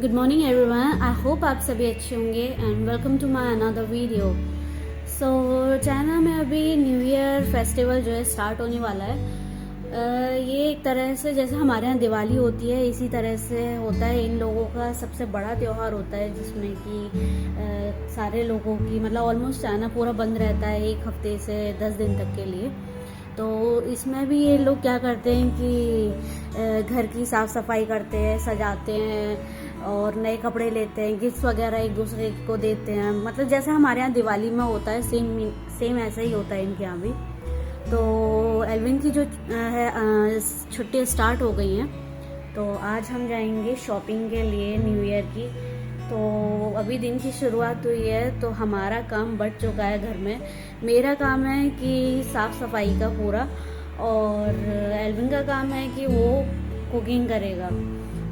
Good morning everyone, I hope आप सभी अच्छे होंगे and welcome to my another video. So China में अभी न्यू ईयर फेस्टिवल जो है स्टार्ट होने वाला है। ये एक तरह से जैसे हमारे यहाँ दिवाली होती है इसी तरह से होता है। इन लोगों का सबसे बड़ा त्यौहार होता है जिसमें कि सारे लोगों की मतलब ऑलमोस्ट चाइना पूरा बंद रहता है 1 हफ्ते से 10 दिन तक के लिए। तो इसमें भी ये लोग क्या करते हैं कि घर की साफ़ सफाई करते हैं, सजाते हैं और नए कपड़े लेते हैं, गिफ्ट वगैरह एक दूसरे को देते हैं। मतलब जैसे हमारे यहाँ दिवाली में होता है सेम ऐसा ही होता है इनके यहाँ भी। तो एल्विन की जो है छुट्टियाँ स्टार्ट हो गई हैं, तो आज हम जाएंगे शॉपिंग के लिए न्यू ईयर की। तो अभी दिन की शुरुआत हुई है तो हमारा काम बढ़ चुका है घर में। मेरा काम है कि साफ़ सफाई का पूरा, और एल्विन का काम है कि वो कुकिंग करेगा।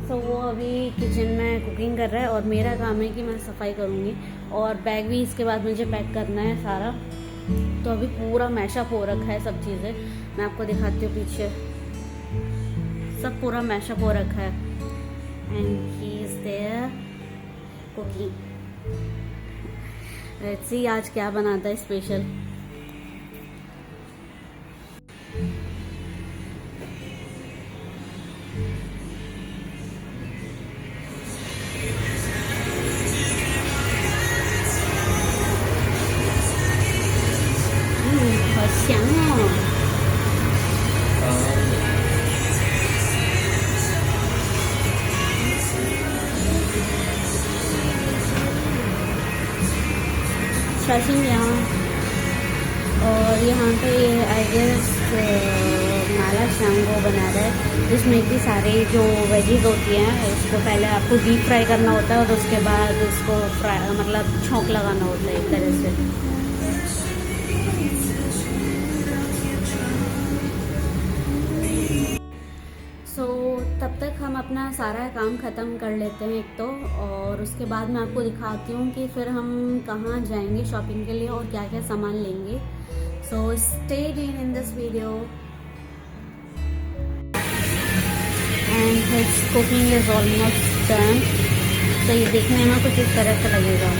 तो वो अभी किचन में कुकिंग कर रहा है और मेरा काम है कि मैं सफाई करूँगी और बैग भी इसके बाद मुझे पैक करना है सारा। तो अभी पूरा मैशअप हो रखा है सब चीज़ें, मैं आपको दिखाती हूँ। पीछे सब पूरा मैशअप हो रखा है and he is there cooking. Let's see आज क्या बनाता है स्पेशल।好香哦！小心点哦。और यहाँ पे आई गेस माला शांगो बना रहा है जिसमें कि सारे जो वेजीज होती हैं इसको पहले आपको डीप फ्राई करना होता है और उसके बाद इसको फ्राई मतलब छौंक लगाना होता है एक तरह से। तब तक हम अपना सारा काम ख़त्म कर लेते हैं एक तो, और उसके बाद मैं आपको दिखाती हूँ कि फिर हम कहाँ जाएंगे शॉपिंग के लिए और क्या क्या सामान लेंगे। So stay tuned in this video and his cooking is almost done. तो ये देखने में कुछ इस तरह से लगेगा।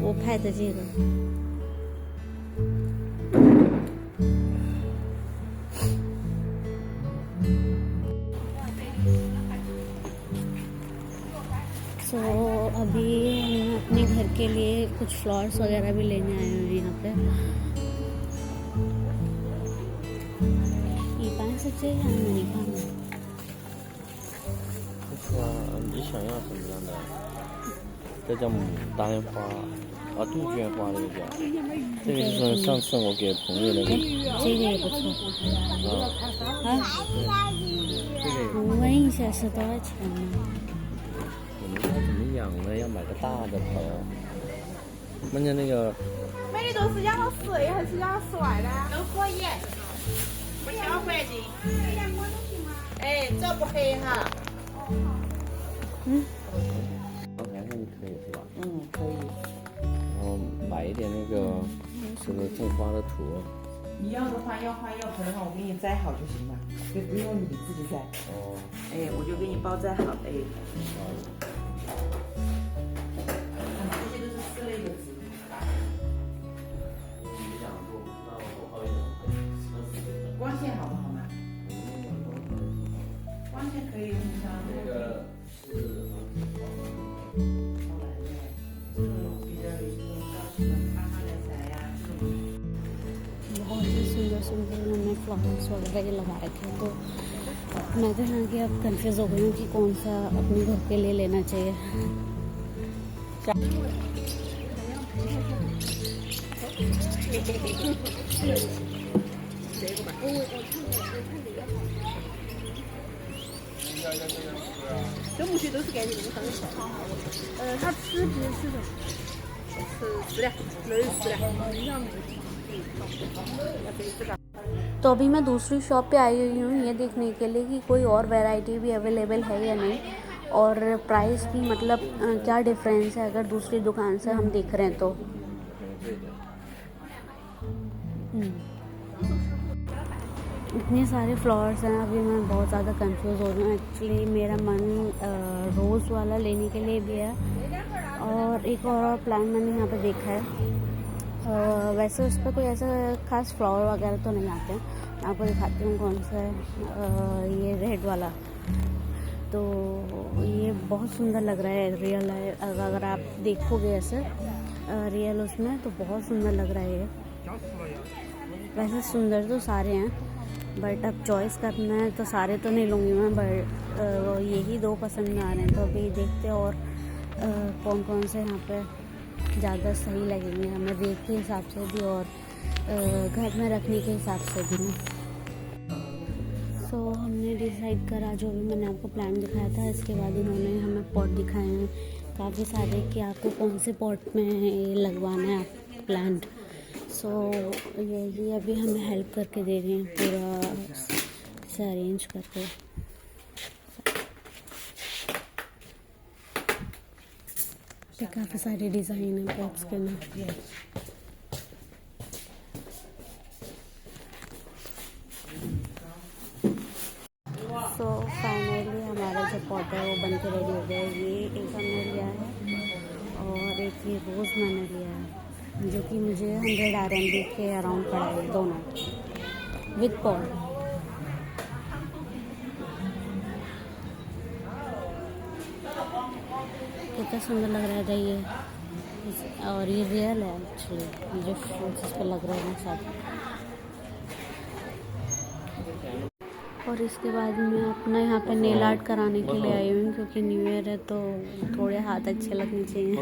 वो拍的这个अभी हम अपने घर के लिए कुछ फ्लावर्स वगैरह भी लेने आए हुए हैं यहाँ पे।一般是这样的，你看。你想要什么样的？这叫牡丹花，杜鹃花这个叫。这个就是上次我给朋友那个。这个也不错。我问一下是多少钱呢？怎么养呢？要买个大的朋友。人家那个。买的都是养到10还是养到10万的？都可以，不挑环境。哎，只要不黑哈。刚才那个可以是吧？可以。然后买一点那个这个种花的土。你要的话，要花要盆的话，我给你摘好就行了，就不用你自己摘。哦。哎，我就给你包摘好，哎。这些都是4类的植物。光线好不好嘛？光线可以用上那个。बहुत ही सुंदर सुंदर हमने फ्लावर्स वगैरह लगा रखे हैं। तो मैं तो यहाँ की अब कंफ्यूज हो गई हूँ कि कौन सा अपने घर के लिए लेना चाहिए।这木须都是干净的，上面它吃不吃的？吃的，没吃的。तो अभी मैं दूसरी शॉप पे आई हुई हूँ ये देखने के लिए कि कोई और वैरायटी भी अवेलेबल है या नहीं, और प्राइस की मतलब क्या डिफरेंस है अगर दूसरी दुकान से हम देख रहे हैं तो। इतने सारे फ्लावर्स हैं, अभी मैं बहुत ज़्यादा कंफ्यूज हो रही हूँ। एक्चुअली मेरा मन रोज़ वाला लेने के लिए भी है, और एक और प्लांट मैंने यहाँ पे देखा है। वैसे उस पर कोई ऐसा खास फ्लावर वगैरह तो नहीं आते हैं। मैं आपको दिखाती हूँ कौन सा है। ये रेड वाला, तो ये बहुत सुंदर लग रहा है। रियल है, अगर आप देखोगे ऐसे रियल उसमें तो बहुत सुंदर लग रहा है ये। वैसे सुंदर तो सारे हैं, बट अब चॉइस करना है तो सारे तो नहीं लूँगी मैं, बट यही 2 पसंद में आ रहे हैं। तो अभी देखते हैं और कौन कौन से यहाँ पे ज़्यादा सही लगेंगे हमें रेट के हिसाब से भी और घर में रखने के हिसाब से भी ना। सो हमने डिसाइड करा जो भी मैंने आपको प्लांट दिखाया था। इसके बाद इन्होंने हमें पॉट दिखाए हैं काफ़ी सारे कि आपको कौन से पॉट में लगवाना है आप प्लांट। सो ये अभी हमें हेल्प करके दे रही हैं पूरा से अरेंज करके। काफ़ी सारे डिज़ाइन हैं पॉट्स के ना। सो फाइनली हमारा जो पॉट है वो बन के रेडी हो गया है। ये एक हमने लिया है और एक ये रोज़ मैंने लिया है, जो कि मुझे 100 RMB के अराउंड पड़ा है दोनों विद पॉट। कितना सुंदर लग रहा है ये, और ये रियल है एक्चुअली, जो फ्रूट्स इस पर लग रहे हैं सब। और इसके बाद मैं अपना यहाँ पे नेल आर्ट कराने के लिए आई हूँ, क्योंकि न्यू ईयर है तो थोड़े हाथ अच्छे लगने चाहिए।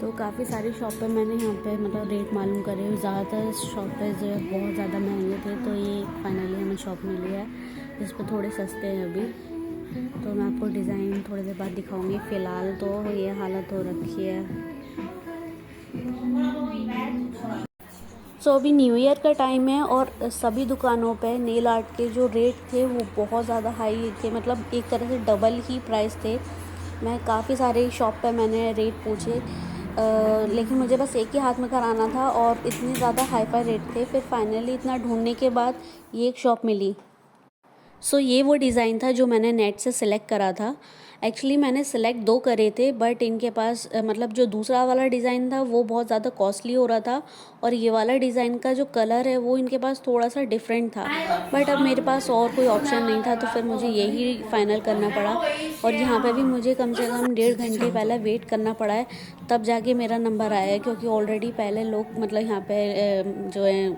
तो काफ़ी सारी शॉपें मैंने यहाँ पे मतलब रेट मालूम करे। ज़्यादातर शॉपें जो है बहुत ज़्यादा महंगे थे, तो ये फाइनली हमें शॉप मिली है जिस पर थोड़े सस्ते हैं अभी। तो मैं आपको डिज़ाइन थोड़ी देर बाद दिखाऊंगी। फ़िलहाल तो ये हालत हो रखी है। सो अभी न्यू ईयर का टाइम है और सभी दुकानों पे नेल आर्ट के जो रेट थे वो बहुत ज़्यादा हाई थे, मतलब एक तरह से डबल ही प्राइस थे। मैं काफ़ी सारे शॉप पे मैंने रेट पूछे, लेकिन मुझे बस एक ही हाथ में कराना था और इतने ज़्यादा हाई फाई रेट थे। फिर फाइनली इतना ढूंढने के बाद ये एक शॉप मिली। सो ये वो डिज़ाइन था जो मैंने नेट से सिलेक्ट करा था। एक्चुअली मैंने सिलेक्ट 2 करे थे, बट इनके पास मतलब जो दूसरा वाला डिज़ाइन था वो बहुत ज़्यादा कॉस्टली हो रहा था, और ये वाला डिज़ाइन का जो कलर है वो इनके पास थोड़ा सा डिफरेंट था। बट अब मेरे पास और कोई ऑप्शन नहीं था, तो फिर मुझे यही फाइनल करना पड़ा। और यहाँ पे भी मुझे कम से कम 1.5 घंटे पहले वेट करना पड़ा है, तब जाके मेरा नंबर आया है, क्योंकि ऑलरेडी पहले लोग मतलब यहाँ पे जो है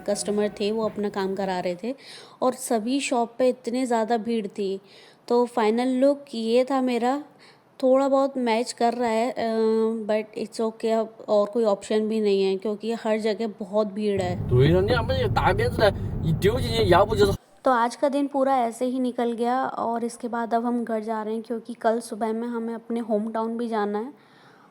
कस्टमर थे वो अपना काम करा रहे थे, और सभी शॉप पे इतने ज़्यादा भीड़ थी। तो फाइनल लुक ये था मेरा। थोड़ा बहुत मैच कर रहा है, बट इट्स ओके। अब और कोई ऑप्शन भी नहीं है, क्योंकि हर जगह बहुत भीड़ है। तो आज का दिन पूरा ऐसे ही निकल गया, और इसके बाद अब हम घर जा रहे हैं, क्योंकि कल सुबह में हमें अपने होम टाउन भी जाना है।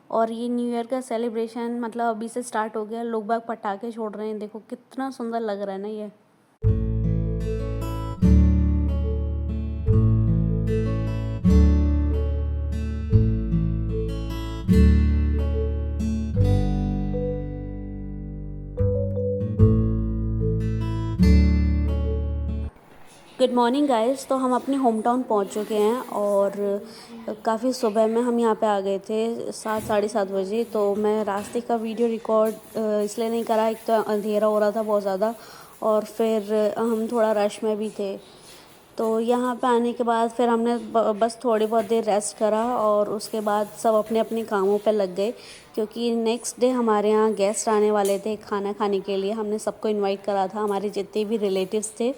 और ये न्यू ईयर का सेलिब्रेशन मतलब अभी से स्टार्ट हो गया। लोग बाग पटाखे छोड़ रहे हैं, देखो कितना सुंदर लग रहा है ना ये। Good morning guys. तो हम अपने होम टाउन पहुँच चुके हैं, और काफ़ी सुबह में हम यहाँ पे आ गए थे 7 साढ़े 7 बजे। तो मैं रास्ते का वीडियो रिकॉर्ड इसलिए नहीं करा, एक तो अंधेरा हो रहा था बहुत ज़्यादा, और फिर हम थोड़ा रश में भी थे। तो यहाँ पे आने के बाद फिर हमने बस थोड़ी बहुत देर रेस्ट करा, और उसके बाद सब अपने अपने कामों पे लग गए, क्योंकि नेक्स्ट डे हमारे यहाँ गेस्ट आने वाले थे खाना खाने के लिए। हमने सबको इनवाइट करा था, हमारे जितने भी रिलेटिव्स थे।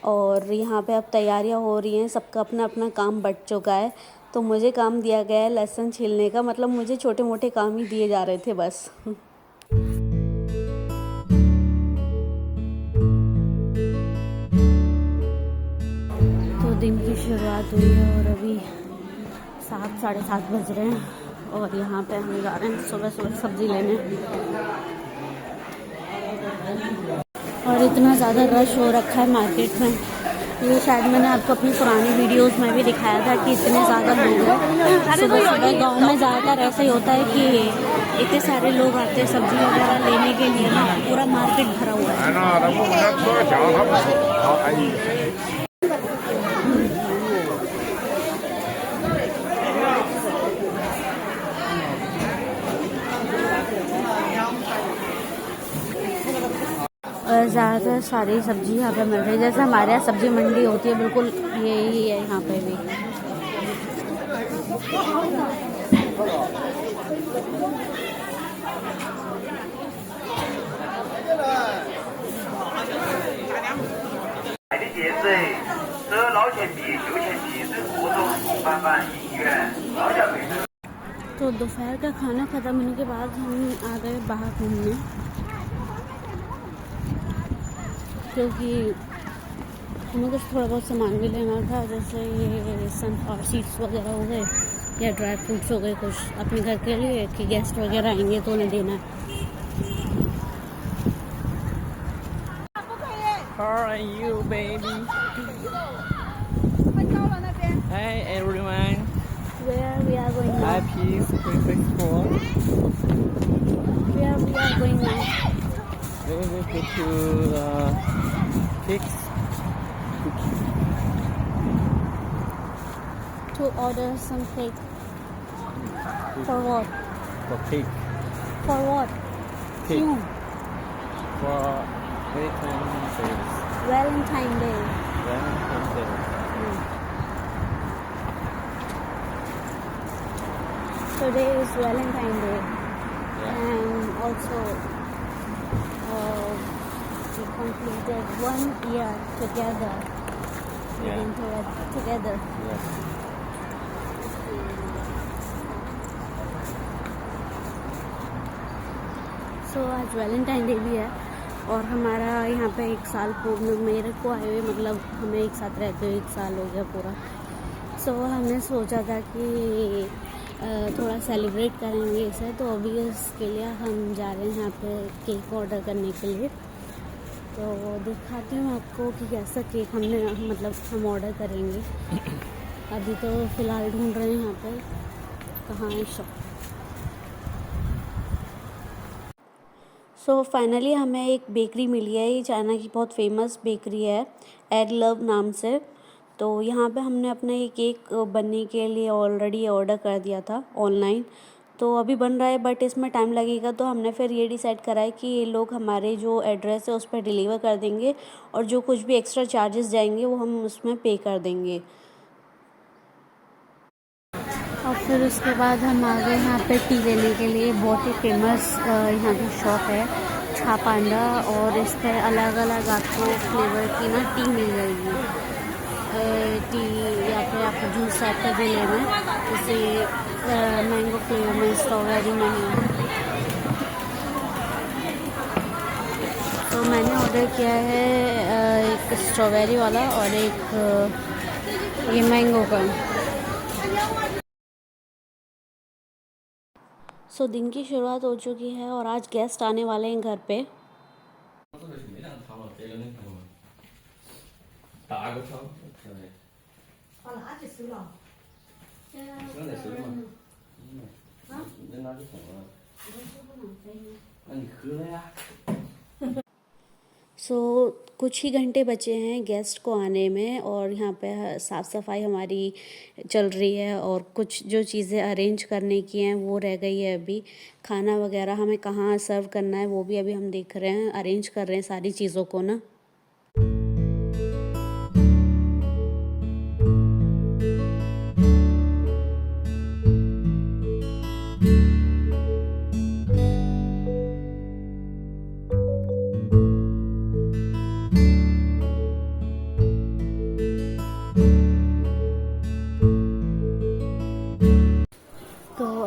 और यहाँ पे अब तैयारियाँ हो रही हैं, सबका अपना अपना काम बँट चुका है। तो मुझे काम दिया गया है लहसुन छीलने का, मतलब मुझे छोटे मोटे काम ही दिए जा रहे थे बस। तो दिन की शुरुआत हुई है, और अभी 7 साढ़े 7 बज रहे हैं, और यहाँ पे हम जा रहे हैं सुबह सुबह सब्ज़ी लेने। और इतना ज़्यादा रश हो रखा है मार्केट में। ये शायद मैंने आपको अपनी पुरानी वीडियोस में भी दिखाया था कि इतने ज़्यादा लोग हैं। सुबह सुबह गाँव में ज़्यादातर ऐसे ही होता है कि इतने सारे लोग आते हैं सब्जी वगैरह लेने के लिए ना, पूरा मार्केट भरा हुआ है। और ज़्यादातर सारी सब्जी यहाँ पे मिल रही है, जैसे हमारे यहाँ सब्जी मंडी होती है, बिल्कुल यही है यहाँ पे भी। तो दोपहर का खाना ख़त्म होने के बाद हम आ गए बाहर घूमने, क्योंकि हमें कुछ थोड़ा बहुत सामान भी लेना था, जैसे ये सनफ्लावर सीड्स वगैरह हो गए या ड्राई फ्रूट्स हो गए, कुछ अपने घर के लिए कि गेस्ट वगैरह आएंगे तो उन्हें देना है। How are you, baby? Hi, everyone. Where we are going now? Hi, Peace Prefect School. Where we are going now? We will go to Kicks Cookie. To order some cake. For what? For cake. For what? Cake. Soon. For Valentine's Day. Valentine Day. Valentine's Day. Today is Valentine Day, Yeah. and also we completed 1 year together. Yeah. Living together. Yes. So आज Valentine day भी है, और हमारा यहाँ पे 1 साल पूर्ण मेरे को आए हुए, मतलब हमें एक साथ रहते हुए 1 साल हो गया पूरा। सो हमने सोचा था कि थोड़ा सेलिब्रेट करेंगे इसे, तो अभी इसके लिए हम जा रहे हैं यहाँ पे केक ऑर्डर करने के लिए। तो दिखाती हूँ आपको कि कैसा केक हम ऑर्डर करेंगे। अभी तो फ़िलहाल ढूंढ रहे हैं यहाँ पे कहाँ है शॉप। सो फाइनली हमें एक बेकरी मिली है, ये चाइना की बहुत फेमस बेकरी है, एड लव नाम से। तो यहाँ पे हमने अपना ये केक बनने के लिए ऑलरेडी ऑर्डर कर दिया था ऑनलाइन, तो अभी बन रहा है, बट इसमें टाइम लगेगा। तो हमने फिर ये डिसाइड करा है कि ये लोग हमारे जो एड्रेस है उस पर डिलीवर कर देंगे, और जो कुछ भी एक्स्ट्रा चार्जेस जाएंगे वो हम उसमें पे कर देंगे। और फिर उसके बाद हम आ गए यहाँ पे टी लेने के लिए। बहुत ही फेमस यहाँ की शॉप है छा पांडा, और इस पर अलग अलग आपको फ्लेवर की ना टी मिल जाएगी। टी या फिर आपको जूस टाइप का जो लेना है, जैसे मैंगो फ्लेवर में, स्ट्रॉबेरी में है। तो मैंने ऑर्डर किया है एक स्ट्रॉबेरी वाला और एक ये मैंगो का। सो दिन की शुरुआत हो चुकी है और आज गेस्ट आने वाले हैं घर पे। सो कुछ ही घंटे बचे हैं गेस्ट को आने में, और यहाँ पे साफ़ सफाई हमारी चल रही है, और कुछ जो चीज़ें अरेंज करने की हैं वो रह गई है। अभी खाना वगैरह हमें कहाँ सर्व करना है वो भी अभी हम देख रहे हैं, अरेंज कर रहे हैं सारी चीज़ों को ना।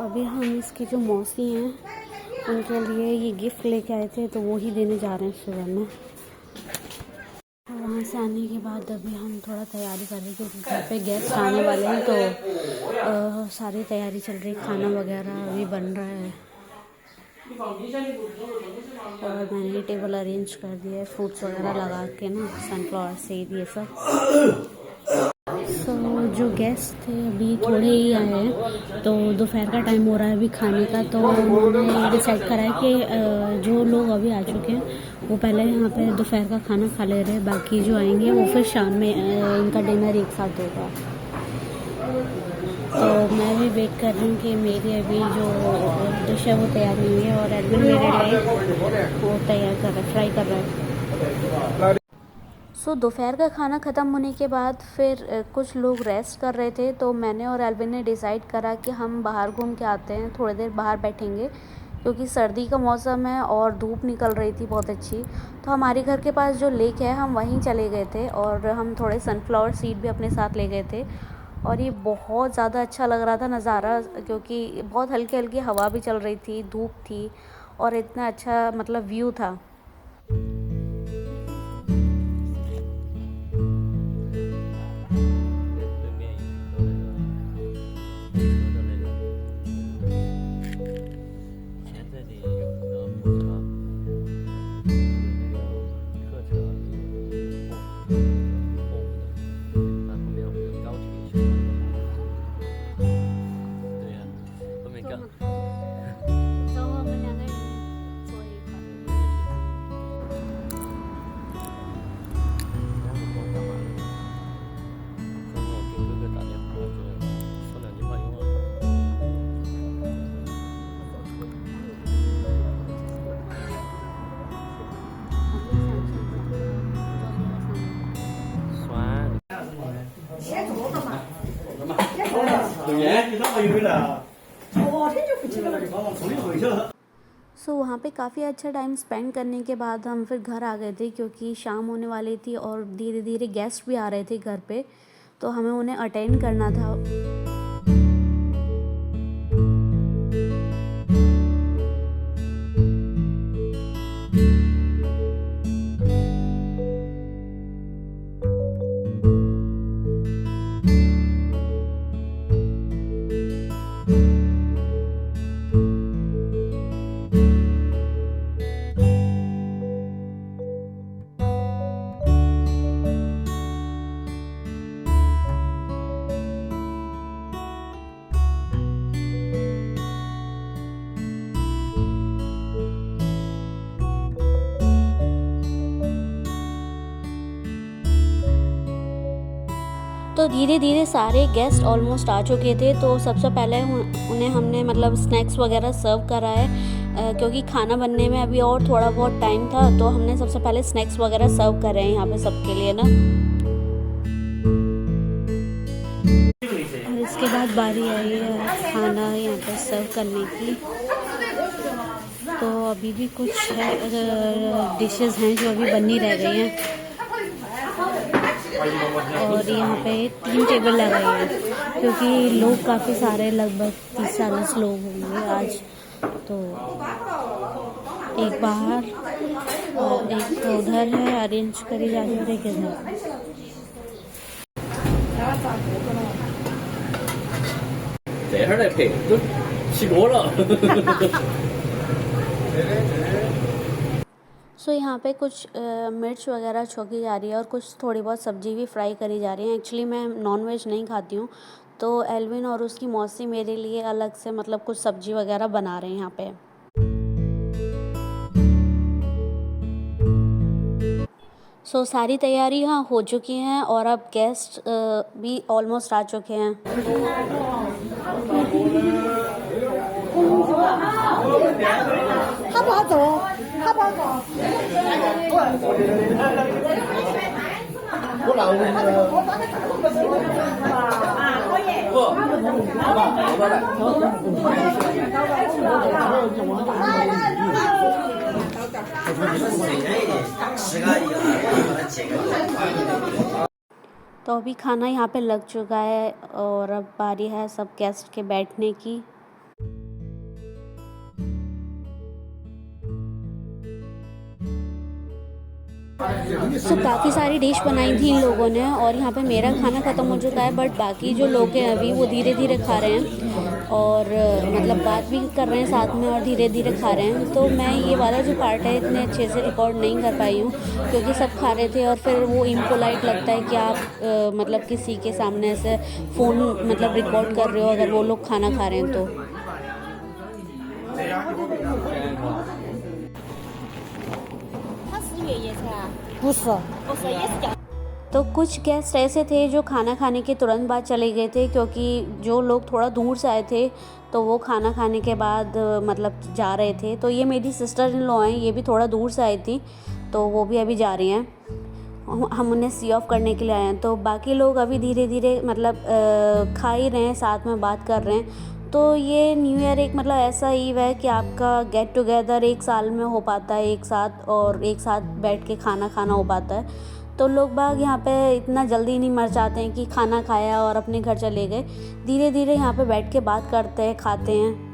अभी हम इसकी जो मौसी हैं उनके लिए ये गिफ्ट लेके आए थे, तो वो ही देने जा रहे हैं सुबह में। वहाँ से आने के बाद अभी हम थोड़ा तैयारी कर रहे हैं, क्योंकि घर पे गेस्ट आने वाले हैं, तो सारी तैयारी चल रही, खाना वगैरह अभी बन रहा है। और मैंने टेबल अरेंज कर दिया है फ्रूट्स वगैरह लगा के ना, सनफ्लावर सीड ये सब। तो जो गेस्ट थे अभी थोड़े ही आए हैं, तो दोपहर का टाइम हो रहा है अभी खाने का। तो उन्होंने डिसाइड करा है कि जो लोग अभी आ चुके हैं वो पहले यहाँ पे दोपहर का खाना खा ले रहे हैं, बाकी जो आएंगे वो फिर शाम में इनका डिनर एक साथ होगा। तो मैं भी वेट कर रही हूँ कि मेरी अभी जो डिश है वो तैयार हुई है और एडविन मेरे लिए वो तैयार कर रहा है, फ्राई कर रहा है। सो दोपहर का खाना ख़त्म होने के बाद फिर कुछ लोग रेस्ट कर रहे थे, तो मैंने और एल्विन ने डिसाइड करा कि हम बाहर घूम के आते हैं, थोड़ी देर बाहर बैठेंगे क्योंकि सर्दी का मौसम है और धूप निकल रही थी बहुत अच्छी। तो हमारे घर के पास जो लेक है हम वहीं चले गए थे और हम थोड़े सनफ्लावर सीड भी अपने साथ ले गए थे और ये बहुत ज़्यादा अच्छा लग रहा था नज़ारा, क्योंकि बहुत हल्की हल्की हवा भी चल रही थी, धूप थी और इतना अच्छा मतलब व्यू था। सो वहाँ पे काफ़ी अच्छा टाइम स्पेंड करने के बाद हम फिर घर आ गए थे क्योंकि शाम होने वाली थी और धीरे धीरे गेस्ट भी आ रहे थे घर पे, तो हमें उन्हें अटेंड करना था। तो धीरे धीरे सारे गेस्ट ऑलमोस्ट आ चुके थे, तो सबसे पहले उन्हें हमने मतलब स्नैक्स वगैरह सर्व करा है क्योंकि खाना बनने में अभी और थोड़ा बहुत टाइम था, तो हमने सबसे पहले स्नैक्स वगैरह सर्व कर रहे हैं यहाँ पे सबके लिए ना। और इसके बाद बारी आई है खाना यहाँ पे सर्व करने की। तो अभी भी कुछ डिशेस हैं जो अभी बनी रह गई हैं और यहाँ पे 3 टेबल लगाए हैं क्योंकि लोग काफ़ी सारे, लगभग 30-40 लोग होंगे आज। तो एक बाहर और एक उधर है अरेंज करी जा रही है, एक इधर। सो यहाँ पे कुछ मिर्च वगैरह छोकी जा रही है और कुछ थोड़ी बहुत सब्ज़ी भी फ्राई करी जा रही है। एक्चुअली मैं नॉनवेज नहीं खाती हूँ, तो एल्विन और उसकी मौसी मेरे लिए अलग से मतलब कुछ सब्ज़ी वगैरह बना रहे हैं यहाँ पे। सो सारी तैयारी यहाँ हो चुकी हैं और अब गेस्ट भी ऑलमोस्ट आ चुके हैं। तो अभी खाना यहाँ पे लग चुका है और अब बारी है सब गेस्ट के बैठने की। तो काफ़ी सारी डिश बनाई थी इन लोगों ने और यहाँ पे मेरा खाना ख़त्म हो चुका है, बट बाकी जो लोग हैं अभी वो धीरे धीरे खा रहे हैं। और मतलब बात भी कर रहे हैं साथ में और धीरे धीरे खा रहे हैं। तो मैं ये वाला जो पार्ट है इतने अच्छे से रिकॉर्ड नहीं कर पाई हूँ क्योंकि सब खा रहे थे और फिर वो इम्पोलाइट लगता है कि आप मतलब किसी के सामने ऐसे फ़ोन मतलब रिकॉर्ड कर रहे हो अगर वो लोग खाना खा रहे हैं तो। तो कुछ गेस्ट ऐसे थे जो खाना खाने के तुरंत बाद चले गए थे क्योंकि जो लोग थोड़ा दूर से आए थे तो वो खाना खाने के बाद मतलब जा रहे थे। तो ये मेरी सिस्टर इन लॉ हैं, ये भी थोड़ा दूर से आई थी तो वो भी अभी जा रही हैं। हम उन्हें सी ऑफ करने के लिए आए हैं। तो बाकी लोग अभी धीरे धीरे मतलब खा ही रहे हैं, साथ में बात कर रहे हैं। तो ये न्यू ईयर एक मतलब ऐसा ईव है कि आपका गेट टुगेदर एक साल में हो पाता है एक साथ, और एक साथ बैठ के खाना खाना हो पाता है। तो लोग बाग यहाँ पे इतना जल्दी नहीं मर जाते हैं कि खाना खाया और अपने घर चले गए। धीरे धीरे यहाँ पे बैठ के बात करते हैं, खाते हैं।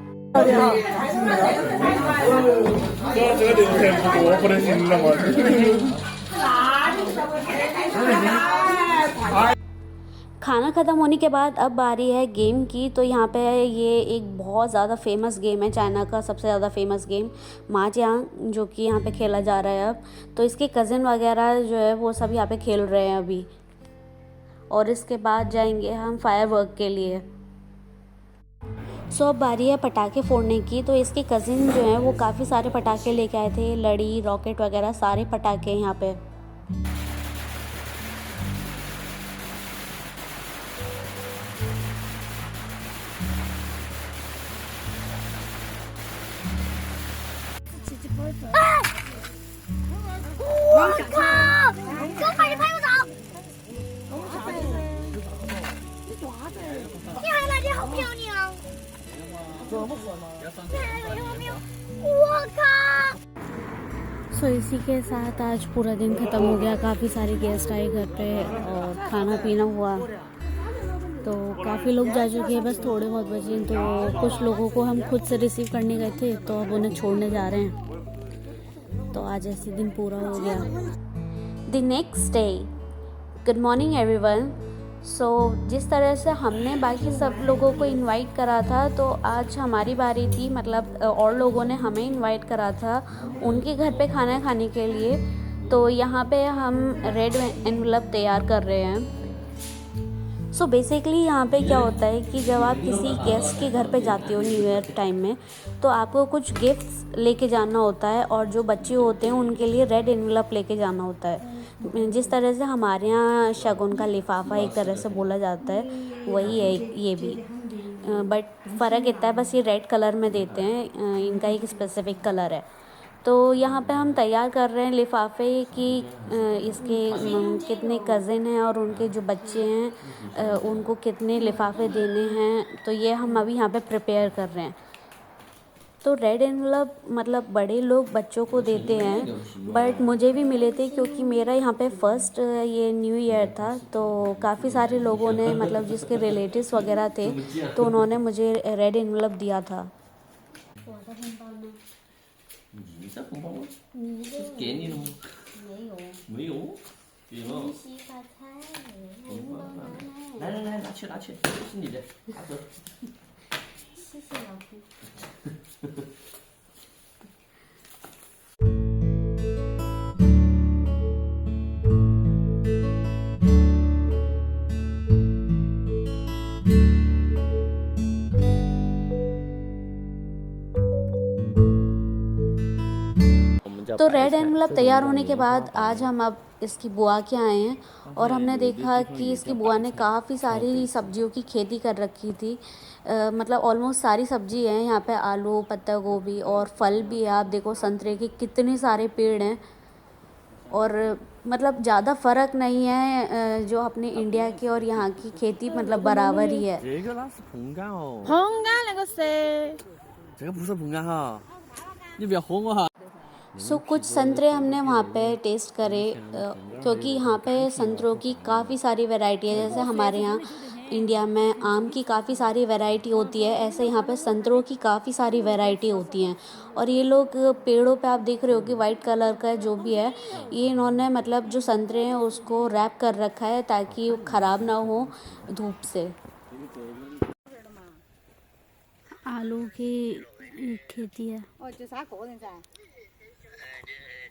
खाना ख़त्म होने के बाद अब बारी है गेम की। तो यहाँ पे ये एक बहुत ज़्यादा फेमस गेम है, चाइना का सबसे ज़्यादा फेमस गेम माहजियांग, जो कि यहाँ पे खेला जा रहा है अब। तो इसके कज़िन वगैरह जो है वो सब यहाँ पे खेल रहे हैं अभी, और इसके बाद जाएंगे हम फायरवर्क के लिए। अब बारी है पटाखे फोड़ने की। तो इसके कज़िन जो हैं वो काफ़ी सारे पटाखे लेके आए थे, लड़ी, रॉकेट वगैरह सारे पटाखे यहाँ पे। इसी के साथ आज पूरा दिन ख़त्म हो गया। काफ़ी सारे गेस्ट आए घर पे और खाना पीना हुआ। तो काफ़ी लोग जा चुके हैं, बस थोड़े बहुत बचे। तो कुछ लोगों को हम खुद से रिसीव करने गए थे तो अब उन्हें छोड़ने जा रहे हैं। तो आज ऐसे दिन पूरा हो गया। The next day, good morning everyone. जिस तरह से हमने बाकी सब लोगों को इनवाइट करा था, तो आज हमारी बारी थी। मतलब और लोगों ने हमें इनवाइट करा था उनके घर पे खाना खाने के लिए। तो यहाँ पे हम रेड एनवलप तैयार कर रहे हैं। बेसिकली यहाँ पे क्या होता है कि जब आप किसी गेस्ट के घर पे जाते हो न्यू ईयर टाइम में, तो आपको कुछ गिफ्ट्स लेके जाना होता है, और जो बच्चे होते हैं उनके लिए रेड एनवलप लेके जाना होता है। जिस तरह से हमारे यहाँ शगुन का लिफाफा एक तरह से बोला जाता है, वही है ये भी। बट फ़र्क इतना है बस ये रेड कलर में देते हैं, इनका एक स्पेसिफिक कलर है। तो यहाँ पे हम तैयार कर रहे हैं लिफाफे कि इसके कितने कज़िन हैं और उनके जो बच्चे हैं उनको कितने लिफाफे देने हैं। तो ये हम अभी यहाँ पे प्रिपेयर कर रहे हैं। तो रेड एनवलप मतलब बड़े लोग बच्चों को देते हैं, बट मुझे भी मिले थे क्योंकि मेरा यहाँ पे फर्स्ट ये न्यू ईयर था। तो काफ़ी सारे लोगों ने मतलब जिसके रिलेटिव्स वगैरह थे तो उन्होंने मुझे रेड एनवलप दिया था। 你在红包吗？是给你的吗？没有，给了。恭喜发财，来来来，拿去拿去，这是你的，拿走。谢谢老公。तो रेड एनवलप तैयार होने के बाद आज हम अब इसकी बुआ के आए हैं, और हमने देखा कि इसकी बुआ ने काफ़ी सारी सब्जियों की खेती कर रखी थी। मतलब ऑलमोस्ट सारी सब्जी है यहाँ पे, आलू, पत्ता गोभी, और फल भी है। आप देखो संतरे के कितने सारे पेड़ हैं, और मतलब ज़्यादा फ़र्क नहीं है जो अपने इंडिया की और यहाँ की खेती, मतलब बराबर ही है। कुछ संतरे हमने वहाँ पे टेस्ट करे, क्योंकि यहाँ पे संतरों की काफ़ी सारी वैरायटी है। जैसे हमारे यहाँ इंडिया में आम की काफ़ी सारी वैरायटी होती है, ऐसे यहाँ पे संतरों की काफ़ी सारी वैरायटी होती हैं। और ये लोग पेड़ों पे आप देख रहे हो कि वाइट कलर का जो भी है, ये इन्होंने मतलब जो संतरे हैं उसको रैप कर रखा है ताकि वो ख़राब ना हो धूप से। आलू की खेती है। 哦，就3个人噻。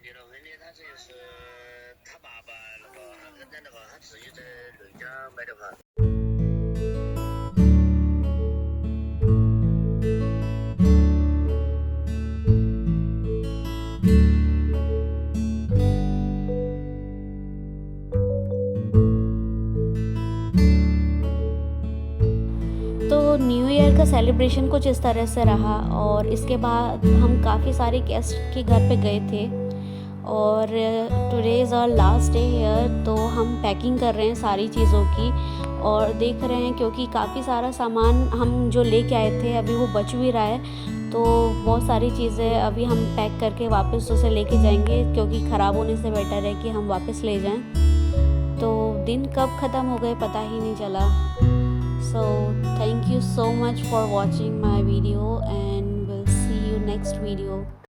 李老芬的他这是他爸爸他自己在内家买的房。 तो न्यू ईयर का सेलिब्रेशन कुछ इस तरह से रहा और इसके बाद हम काफ़ी सारे गेस्ट के घर पे गए थे और today is our last day here. तो हम पैकिंग कर रहे हैं सारी चीज़ों की और देख रहे हैं क्योंकि काफ़ी सारा सामान हम जो लेके आए थे अभी वो बच भी रहा है। तो बहुत सारी चीज़ें अभी हम पैक करके वापस उसे लेके जाएंगे क्योंकि ख़राब होने से बेटर है कि हम वापस ले जाएं। तो दिन कब ख़त्म हो गए पता ही नहीं चला। So thank you so much for watching my video and we'll see you next video.